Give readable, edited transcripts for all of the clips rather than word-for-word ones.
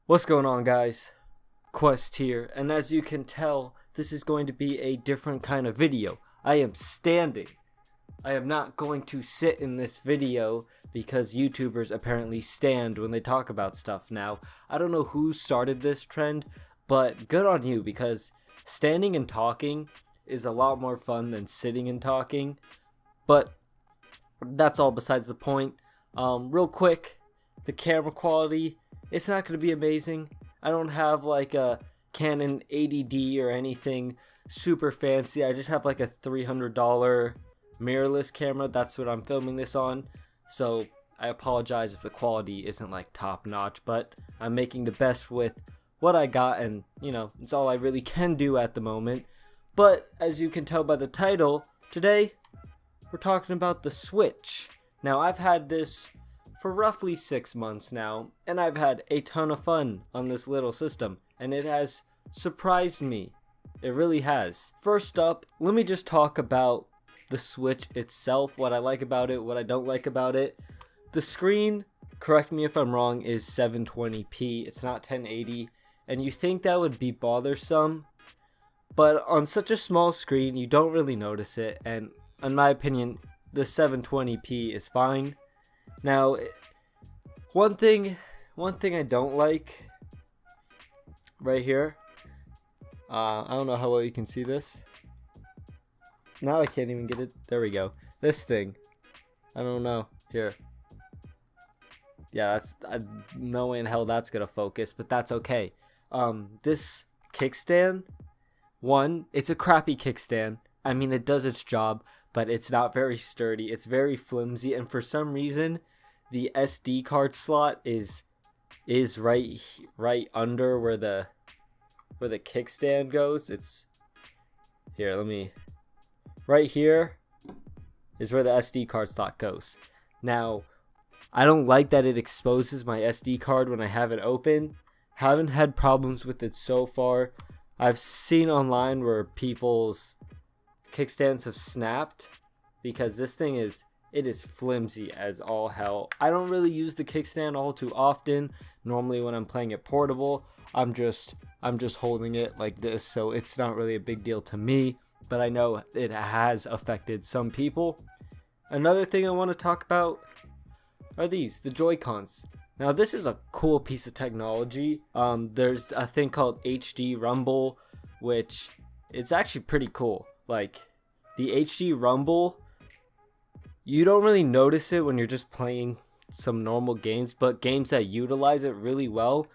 What's going on, guys? Quest here, and as you can tell, this is going to be a different kind of video. I am standing. I am not going to sit in this video because YouTubers apparently stand when they talk about stuff now. I don't know who started this trend, but good on you, because standing and talking is a lot more fun than sitting and talking. But that's all besides the point. Real quick, the camera quality, it's not going to be amazing. I don't have like a Canon 80D or anything super fancy. I just have like a $300 mirrorless camera. That's what I'm filming this on. So I apologize if the quality isn't like top notch, but I'm making the best with what I got, and you know, it's all I really can do at the moment. But as you can tell by the title, today we're talking about the Switch. Now, I've had this for roughly 6 months now, and I've had a ton of fun on this little system, and it has surprised me. It really has. First up, let me just talk about the Switch itself, what I like about it, what I don't like about it. The screen, correct me if I'm wrong, is 720p. It's not 1080, and you think that would be bothersome, but on such a small screen, you don't really notice it, and in my opinion, the 720p is fine. Now, one thing I don't like right here, I don't know how well you can see this. Now I can't even get it. There we go. This thing, I don't know. Here. Yeah, no way in hell that's gonna focus, but that's okay. This kickstand, it's a crappy kickstand. I mean, it does its job, but it's not very sturdy. It's very flimsy, and for some reason, the SD card slot is right under where the kickstand goes. It's here. Right here is where the SD card slot goes. Now, I don't like that it exposes my SD card when I have it open. Haven't had problems with it so far. I've seen online where people's kickstands have snapped because this thing is flimsy as all hell. I don't really use the kickstand all too often. Normally when I'm playing it portable, I'm just holding it like this, so it's not really a big deal to me, but I know it has affected some people. Another thing I want to talk about are the Joy-Cons. Now, this is a cool piece of technology. There's a thing called HD Rumble, which it's actually pretty cool. Like, the HD Rumble, you don't really notice it when you're just playing some normal games, but games that utilize it really well,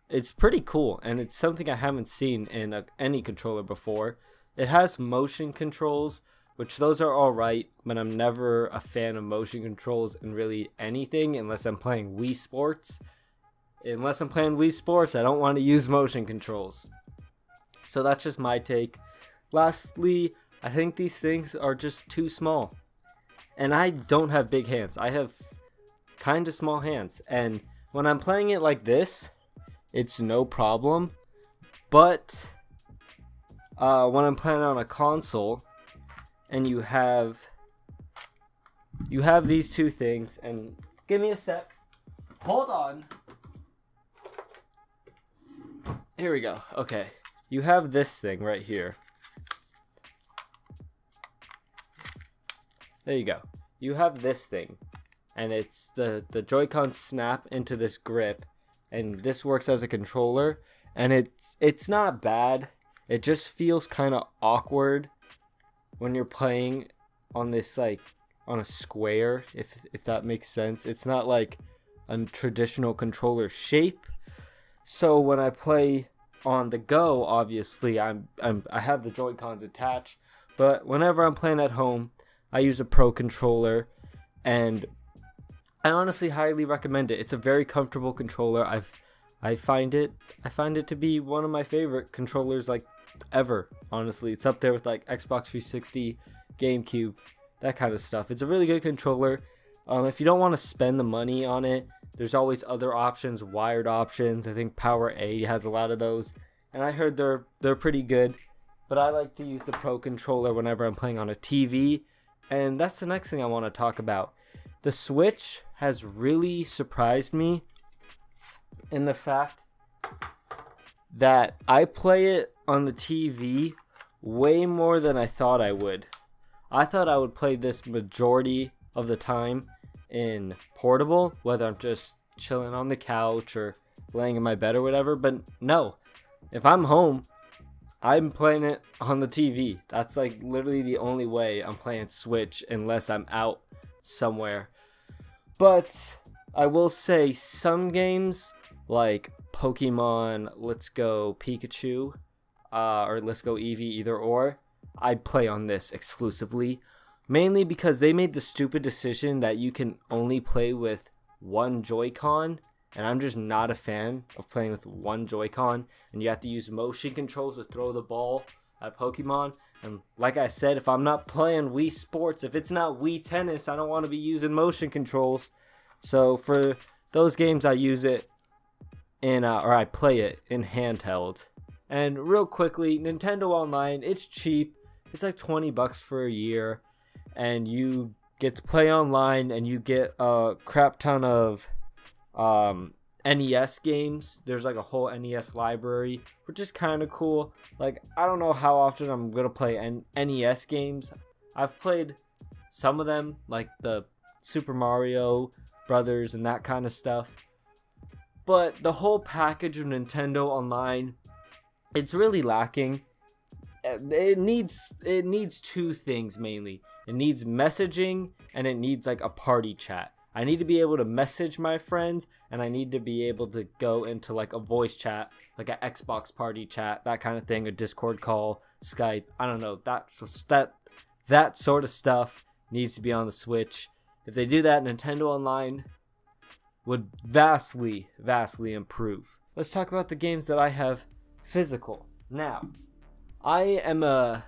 it's pretty cool, and it's something I haven't seen in any controller before. It has motion controls, which those are alright, but I'm never a fan of motion controls in really anything unless I'm playing Wii Sports. Unless I'm playing Wii Sports, I don't want to use motion controls. So that's just my take. Lastly, I think these things are just too small. And I don't have big hands. I have kind of small hands. And when I'm playing it like this, it's no problem. But when I'm playing on a console and you have these two things, and give me a sec. Hold on. Here we go. Okay. You have this thing right here. There you go. You have this thing, and it's the Joy-Con snap into this grip, and this works as a controller, and it's not bad. It just feels kind of awkward when you're playing on this, like, on a square, if that makes sense. It's not like a traditional controller shape. So when I play on the go, obviously I have the Joy-Cons attached, but whenever I'm playing at home, I use a Pro controller, and I honestly highly recommend it. It's a very comfortable controller. I find it to be one of my favorite controllers like ever. Honestly, it's up there with like Xbox 360, GameCube, that kind of stuff. It's a really good controller. If you don't want to spend the money on it, there's always other options, wired options. I think Power A has a lot of those, and I heard they're pretty good. But I like to use the Pro controller whenever I'm playing on a TV. And that's the next thing I want to talk about. The Switch has really surprised me in the fact that I play it on the TV way more than I thought I would. I thought I would play this majority of the time in portable, whether I'm just chilling on the couch or laying in my bed or whatever, but no. If I'm home, I'm playing it on the TV. That's like literally the only way I'm playing Switch unless I'm out somewhere. But I will say some games like Pokemon Let's Go Pikachu or Let's Go Eevee, either or, I'd play on this exclusively. Mainly because they made the stupid decision that you can only play with one Joy-Con. And I'm just not a fan of playing with one Joy-Con. And you have to use motion controls to throw the ball at Pokemon. And like I said, if I'm not playing Wii Sports, if it's not Wii Tennis, I don't want to be using motion controls. So for those games, I use it or I play it in handheld. And real quickly, Nintendo Online, it's cheap. It's like $20 for a year. And you get to play online and you get a crap ton of NES games. There's like a whole NES library, which is kind of cool. Like, I don't know how often I'm gonna play NES games. I've played some of them, like the Super Mario Brothers and that kind of stuff. But the whole package of Nintendo Online, it's really lacking. It needs two things mainly. It needs messaging and it needs like a party chat. I need to be able to message my friends and I need to be able to go into like a voice chat, like an Xbox party chat, that kind of thing, a Discord call, Skype. I don't know. That sort of stuff needs to be on the Switch. If they do that, Nintendo Online would vastly improve. Let's talk about the games that I have physical. Now, I don't know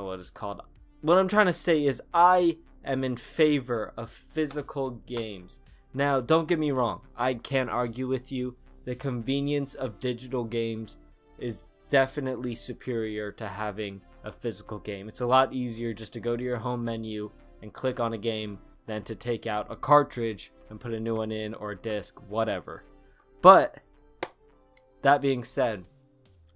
what it's called. What I'm trying to say is I am in favor of physical games. Now, don't get me wrong. I can't argue with you. The convenience of digital games is definitely superior to having a physical game. It's a lot easier just to go to your home menu and click on a game than to take out a cartridge and put a new one in, or a disc, whatever. But that being said,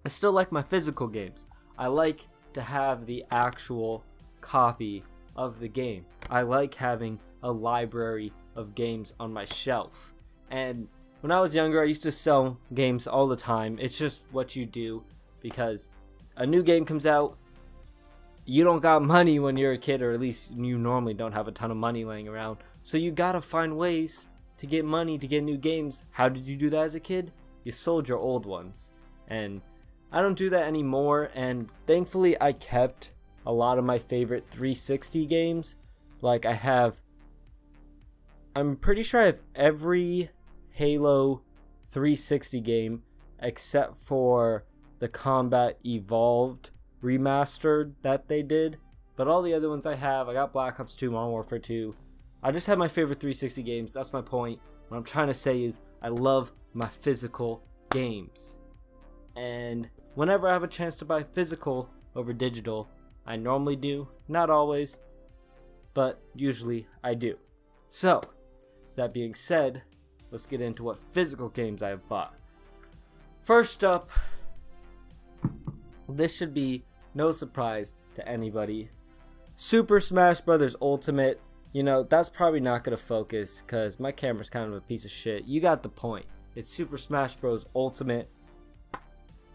I still like my physical games. I like to have the actual copy of the game. I like having a library of games on my shelf. And when I was younger, I used to sell games all the time. It's just what you do, because a new game comes out, you don't got money when you're a kid, or at least you normally don't have a ton of money laying around. So you gotta find ways to get money to get new games. How did you do that as a kid? You sold your old ones. And I don't do that anymore, and thankfully I kept a lot of my favorite 360 games. Like I'm pretty sure I have every Halo 360 game except for the Combat Evolved remastered that they did. But all the other ones I got Black Ops 2, Modern Warfare 2. I just have my favorite 360 games. That's my point. What I'm trying to say is I love my physical games. And whenever I have a chance to buy physical over digital, I normally do. Not always, but usually I do. So, that being said, let's get into what physical games I have bought. First up, this should be no surprise to anybody. Super Smash Bros. Ultimate. You know, that's probably not going to focus because my camera's kind of a piece of shit. You got the point. It's Super Smash Bros. Ultimate.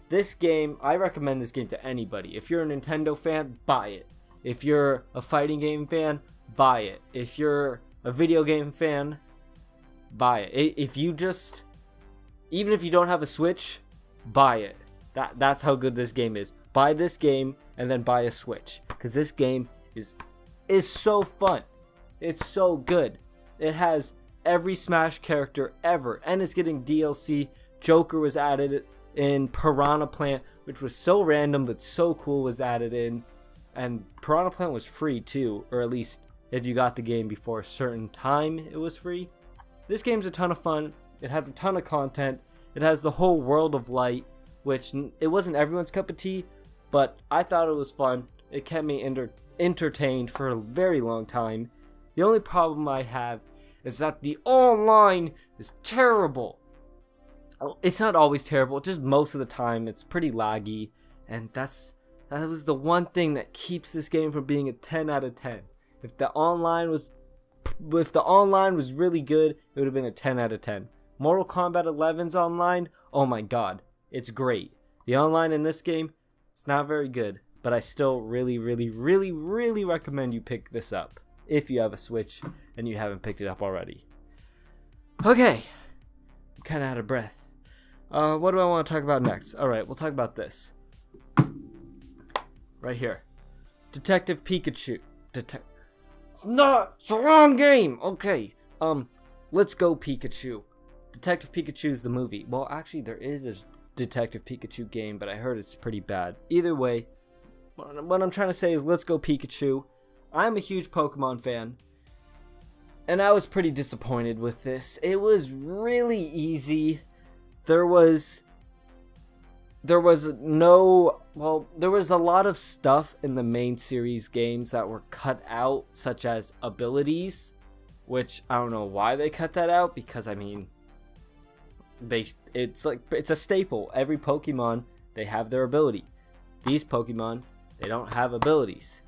This game, I recommend this game to anybody. If you're a Nintendo fan, buy it. If you're a fighting game fan, buy it. If you're a video game fan, buy it. Even if you don't have a Switch, buy it. That's how good this game is. Buy this game and then buy a Switch, because this game is so fun. It's so good. It has every Smash character ever, and it's getting DLC. Joker was added in, Piranha Plant, which was so random but so cool, was added in, and Piranha Plant was free too, or at least if you got the game before a certain time, it was free. This game's a ton of fun. It has a ton of content. It has the whole World of Light, which it wasn't everyone's cup of tea, but I thought it was fun. It kept me entertained for a very long time. The only problem I have is that the online is terrible. It's not always terrible, just most of the time it's pretty laggy, and that was the one thing that keeps this game from being a 10 out of 10. If the online was really good, it would have been a 10 out of 10. Mortal Kombat 11's online, oh my god, it's great. The online in this game, it's not very good, but I still really recommend you pick this up if you have a Switch and you haven't picked it up already. Okay, I'm kind of out of breath. What do I want to talk about next? Alright, we'll talk about this. Right here. Detective Pikachu. It's the wrong game! Okay. Let's Go Pikachu. Detective Pikachu's the movie. Well, actually, there is a Detective Pikachu game, but I heard it's pretty bad. Either way, what I'm trying to say is Let's Go Pikachu. I'm a huge Pokemon fan, and I was pretty disappointed with this. It was really easy. There was a lot of stuff in the main series games that were cut out, such as abilities, which I don't know why they cut that out, because I mean, it's a staple. Every Pokemon, they have their ability. These Pokemon, they don't have abilities.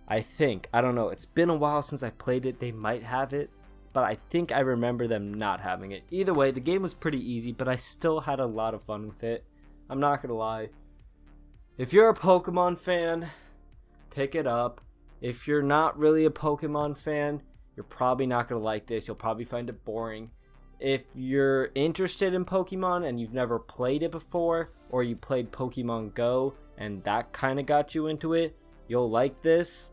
I don't know, it's been a while since I played it. They might have it, but I think I remember them not having it. Either way, the game was pretty easy, but I still had a lot of fun with it. I'm not gonna lie. If you're a Pokemon fan, pick it up. If you're not really a Pokemon fan, you're probably not gonna like this. You'll probably find it boring. If you're interested in Pokemon and you've never played it before, or you played Pokemon Go and that kind of got you into it, you'll like this.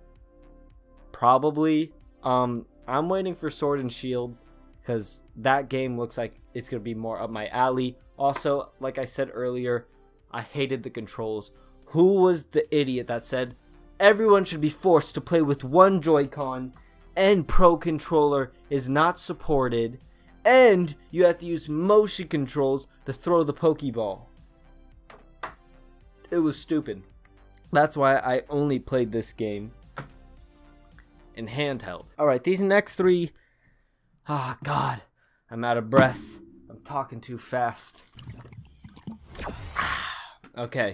Probably. I'm waiting for Sword and Shield, because that game looks like it's going to be more up my alley. Also, like I said earlier, I hated the controls. Who was the idiot that said everyone should be forced to play with one Joy-Con, and Pro Controller is not supported, and you have to use motion controls to throw the Pokeball? It was stupid. That's why I only played this game in handheld. Alright, these next three... Oh, God. I'm out of breath. I'm talking too fast. Okay.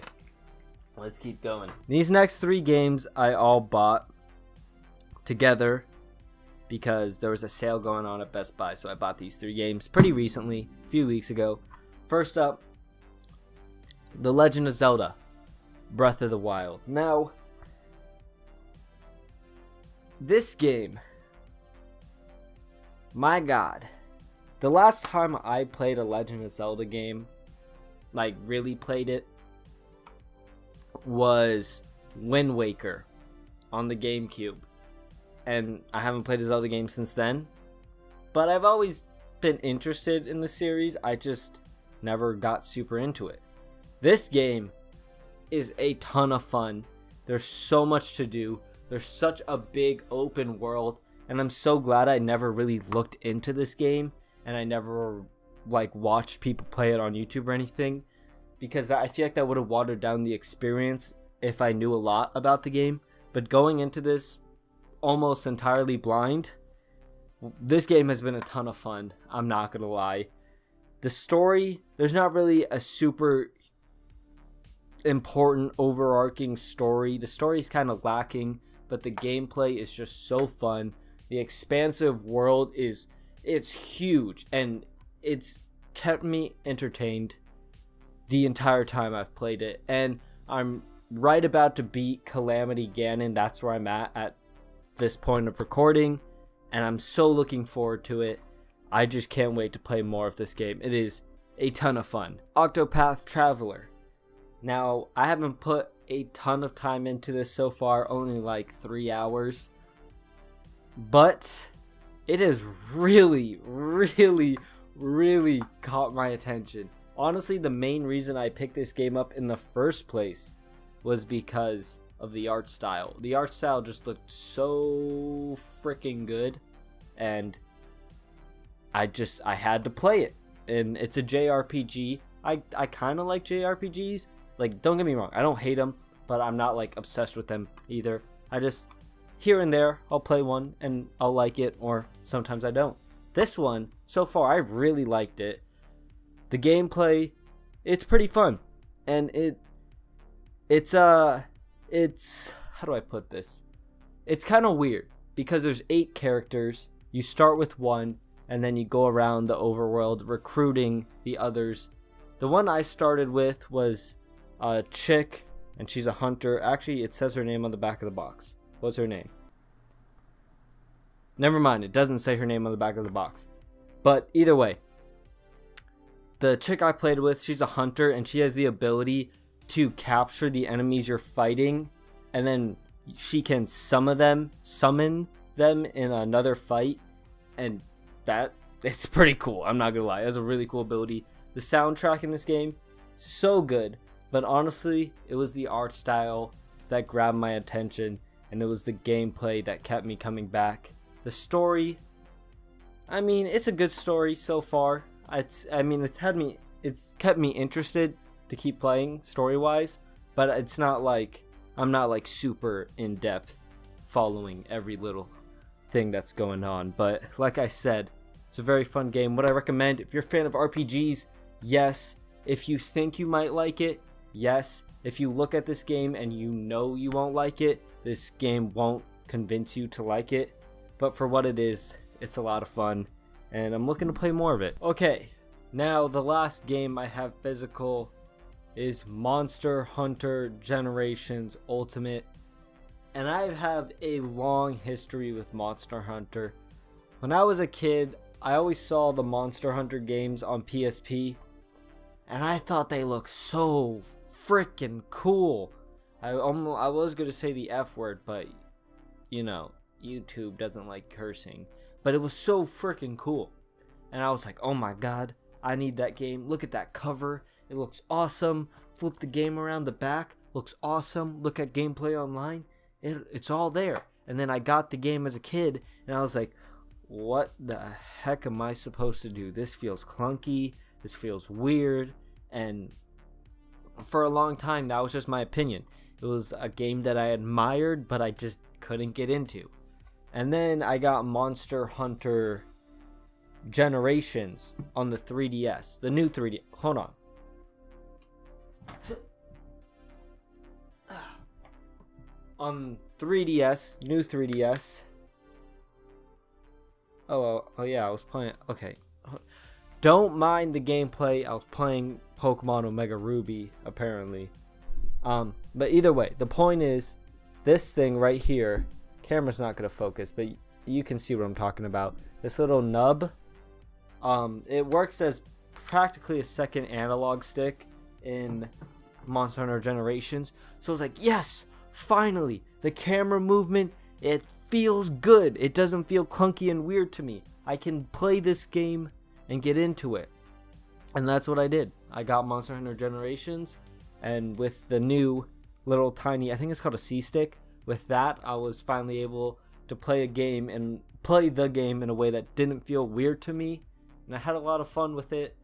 Let's keep going. These next three games I all bought together because there was a sale going on at Best Buy. So I bought these three games pretty recently, a few weeks ago. First up, The Legend of Zelda, Breath of the Wild. Now, this game, my god, the last time I played a Legend of Zelda game, like really played it, was Wind Waker on the GameCube. And I haven't played a Zelda game since then, but I've always been interested in the series. I just never got super into it. This game is a ton of fun. There's so much to do. There's such a big open world, and I'm so glad I never really looked into this game, and I never like watched people play it on YouTube or anything, because I feel like that would have watered down the experience if I knew a lot about the game. But going into this almost entirely blind, this game has been a ton of fun. I'm not gonna lie. The story, there's not really a super important overarching story. The story is kind of lacking, but the gameplay is just so fun. The expansive world it's huge, and it's kept me entertained the entire time I've played it. And I'm right about to beat Calamity Ganon. That's where I'm at this point of recording, and I'm so looking forward to it. I just can't wait to play more of this game. It is a ton of fun. Octopath Traveler. Now, I haven't put a ton of time into this so far, only like 3 hours, but it has really caught my attention. Honestly, the main reason I picked this game up in the first place was because of the art style. The art style just looked so freaking good, and I had to play it. And it's a JRPG. I kind of like JRPGs. Like, don't get me wrong, I don't hate them, but I'm not like obsessed with them either. I just, here and there, I'll play one and I'll like it, or sometimes I don't. This one, so far, I've really liked it. The gameplay, it's pretty fun, and it's how do I put this? It's kind of weird because there's 8 characters. You start with one, and then you go around the overworld recruiting the others. The one I started with was a chick, and she's a hunter. Actually, it says her name on the back of the box. What's her name? Never mind, it doesn't say her name on the back of the box. But either way, the chick I played with, she's a hunter, and she has the ability to capture the enemies you're fighting, and then she can summon them in another fight, and it's pretty cool. I'm not gonna lie, it has a really cool ability. The soundtrack in this game, so good, but honestly, it was the art style that grabbed my attention, and it was the gameplay that kept me coming back. The story, I mean, it's a good story so far. It's kept me interested to keep playing story-wise, but it's not like I'm not like super in depth following every little thing that's going on. But like I said, it's a very fun game. What I recommend, if you're a fan of RPGs, yes. If you think you might like it, yes. If you look at this game and you know you won't like it, this game won't convince you to like it. But for what it is, it's a lot of fun, and I'm looking to play more of it. Okay, now the last game I have physical is Monster Hunter Generations Ultimate. And I have a long history with Monster Hunter. When I was a kid, I always saw the Monster Hunter games on PSP, and I thought they looked so freaking cool. I was going to say the F word, but you know, YouTube doesn't like cursing. But it was so freaking cool. And I was like, oh my god, I need that game. Look at that cover. It looks awesome. Flip the game around, the back looks awesome. Look at gameplay online. It's all there. And then I got the game as a kid, and I was like, what the heck am I supposed to do? This feels clunky. This feels weird. And for a long time, that was just my opinion. It was a game that I admired, but I just couldn't get into. And then I got Monster Hunter Generations on the 3DS. The new 3D. Hold on. On 3DS. New 3DS. Oh yeah, I was playing. Okay. Don't mind the gameplay. I was playing Pokemon Omega Ruby, apparently. But either way, the point is, this thing right here, camera's not gonna focus, but you can see what I'm talking about. This little nub, it works as practically a second analog stick in Monster Hunter Generations. So I was like, yes, finally, the camera movement, it feels good. It doesn't feel clunky and weird to me. I can play this game and get into it. And that's what I did. I got Monster Hunter Generations, and with the new little tiny, I think it's called a C-stick, with that I was finally able to play the game in a way that didn't feel weird to me, and I had a lot of fun with it.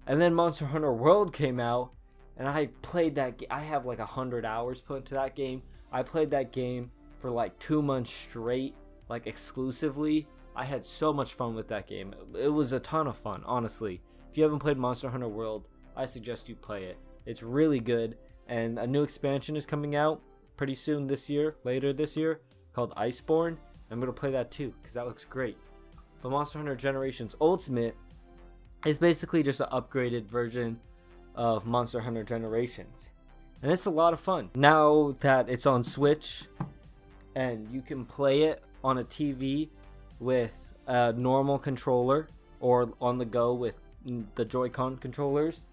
And then Monster Hunter World came out, and I played that I have like 100 hours put into that game. I played that game for like 2 months straight, like exclusively. I had so much fun with that game. It was a ton of fun, honestly. If you haven't played Monster Hunter World, I suggest you play it. It's really good, and a new expansion is coming out pretty soon this year, later this year, called Iceborne. I'm going to play that too, because that looks great. But Monster Hunter Generations Ultimate is basically just an upgraded version of Monster Hunter Generations. And it's a lot of fun. Now that it's on Switch, and you can play it on a TV with a normal controller, or on the go with the Joy-Con controllers,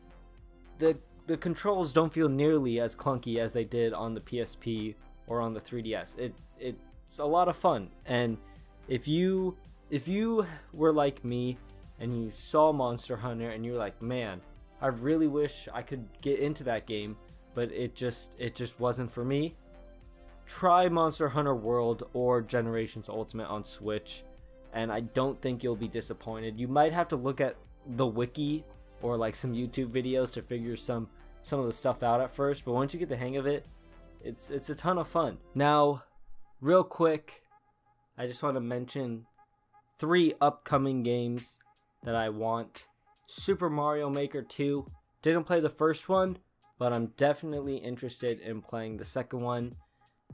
the controls don't feel nearly as clunky as they did on the PSP or on the 3DS. It's a lot of fun. And if you were like me and you saw Monster Hunter and you're like, man, I really wish I could get into that game, but it just wasn't for me, try Monster Hunter World or Generations Ultimate on Switch, and I don't think you'll be disappointed. You might have to look at the wiki or like some YouTube videos to figure some of the stuff out at first, but once you get the hang of it, it's a ton of fun. Now, real quick, I just want to mention 3 upcoming games that I want Super Mario Maker 2. Didn't play the first one, but I'm definitely interested in playing the second one.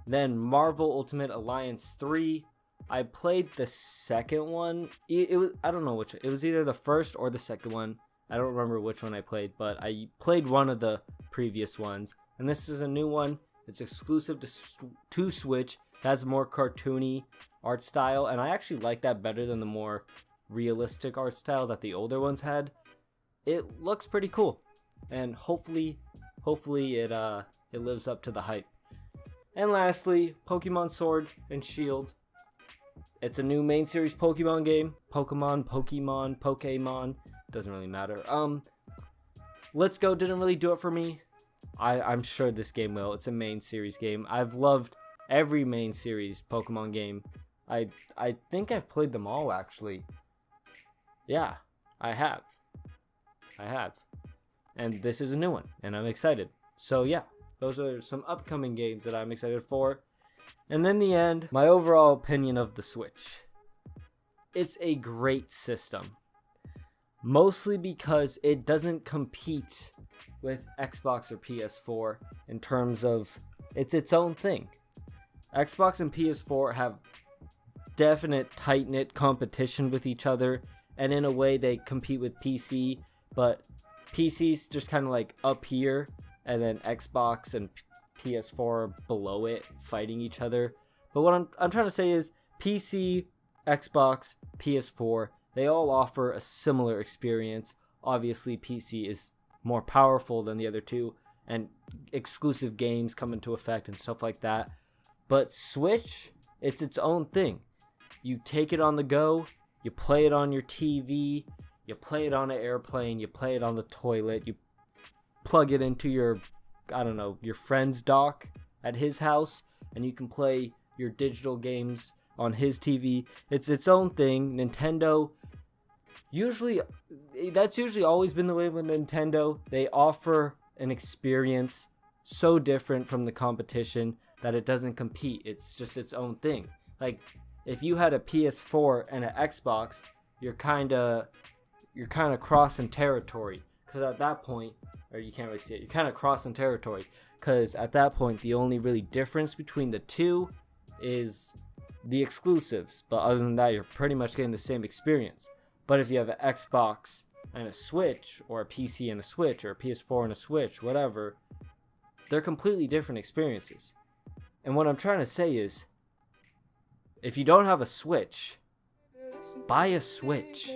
Then Marvel Ultimate Alliance 3. I played the second one. It was, I don't know which. It was either the first or the second one. I don't remember which one I played, but I played one of the previous ones. And this is a new one. It's exclusive to Switch. It has a more cartoony art style, and I actually like that better than the more realistic art style that the older ones had. It looks pretty cool, and hopefully it lives up to the hype. And lastly, Pokemon Sword and Shield. It's a new main series Pokemon game. Pokemon, doesn't really matter. Let's Go didn't really do it for me. I'm sure this game will. It's a main series game. I've loved every main series Pokemon game. I think I've played them all, actually. Yeah, I have. And this is a new one, and I'm excited. So yeah, those are some upcoming games that I'm excited for. And in the end, my overall opinion of the Switch. It's a great system. Mostly because it doesn't compete with Xbox or PS4 in terms of it's its own thing. Xbox and PS4 have definite tight-knit competition with each other, and in a way they compete with PC, but PC's just kind of like up here, and then Xbox and PS4 below it fighting each other. But what I'm trying to say is PC, Xbox, PS4, they all offer a similar experience. Obviously PC is more powerful than the other two, and exclusive games come into effect and stuff like that. But Switch, it's its own thing. You take it on the go, you play it on your TV, you play it on an airplane, you play it on the toilet, you plug it into your, I don't know, your friend's dock at his house, and you can play your digital games on his TV. It's its own thing. Nintendo, that's usually always been the way with Nintendo. They offer an experience so different from the competition that it doesn't compete. It's just its own thing. Like, if you had a PS4 and an Xbox, you're kind of crossing territory, because at that point, or you can't really see it, you're kind of crossing territory, because at that point the only really difference between the two is the exclusives, but other than that you're pretty much getting the same experience. But if you have an Xbox and a Switch, or a PC and a Switch, or a PS4 and a Switch, whatever, they're completely different experiences. And what I'm trying to say is, if you don't have a Switch, buy a Switch.